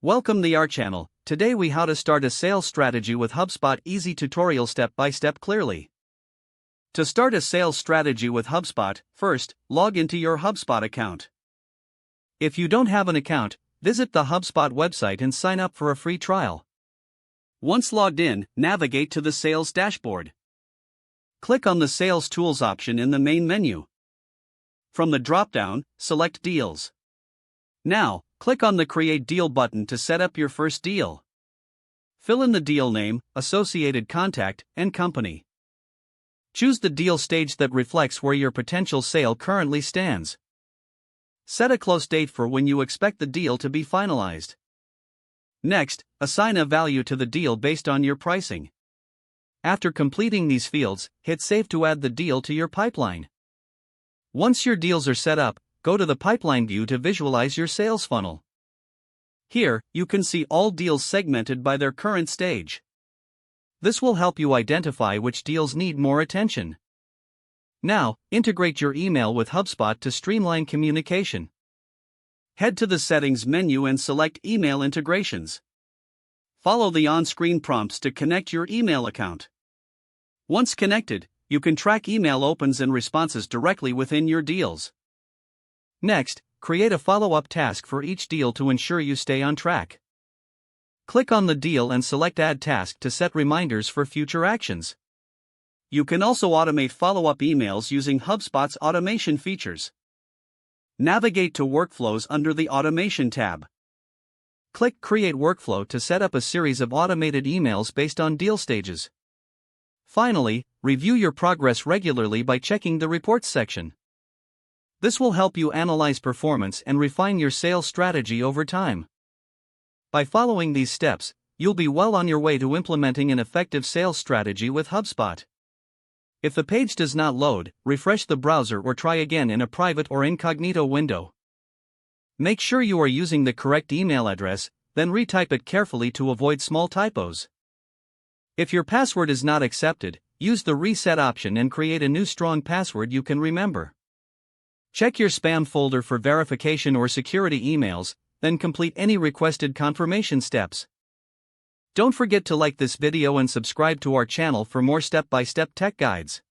Welcome to our channel. Today we how to start a sales strategy with HubSpot easy tutorial step by step clearly. To start a sales strategy with HubSpot, first, log into your HubSpot account. If you don't have an account, visit the HubSpot website and sign up for a free trial. Once logged in, navigate to the sales dashboard. Click on the Sales Tools option in the main menu. From the drop-down, select Deals. Now, click on the Create Deal button to set up your first deal. Fill in the deal name, associated contact, and company. Choose the deal stage that reflects where your potential sale currently stands. Set a close date for when you expect the deal to be finalized. Next, assign a value to the deal based on your pricing. After completing these fields, hit Save to add the deal to your pipeline. Once your deals are set up, go to the pipeline view to visualize your sales funnel. Here, you can see all deals segmented by their current stage. This will help you identify which deals need more attention. Now, integrate your email with HubSpot to streamline communication. Head to the Settings menu and select Email Integrations. Follow the on-screen prompts to connect your email account. Once connected, you can track email opens and responses directly within your deals. Next, create a follow-up task for each deal to ensure you stay on track. Click on the deal and select Add Task to set reminders for future actions. You can also automate follow-up emails using HubSpot's automation features. Navigate to Workflows under the Automation tab. Click Create Workflow to set up a series of automated emails based on deal stages. Finally, review your progress regularly by checking the Reports section. This will help you analyze performance and refine your sales strategy over time. By following these steps, you'll be well on your way to implementing an effective sales strategy with HubSpot. If the page does not load, refresh the browser or try again in a private or incognito window. Make sure you are using the correct email address, then retype it carefully to avoid small typos. If your password is not accepted, use the Reset option and create a new strong password you can remember. Check your spam folder for verification or security emails, then complete any requested confirmation steps. Don't forget to like this video and subscribe to our channel for more step-by-step tech guides.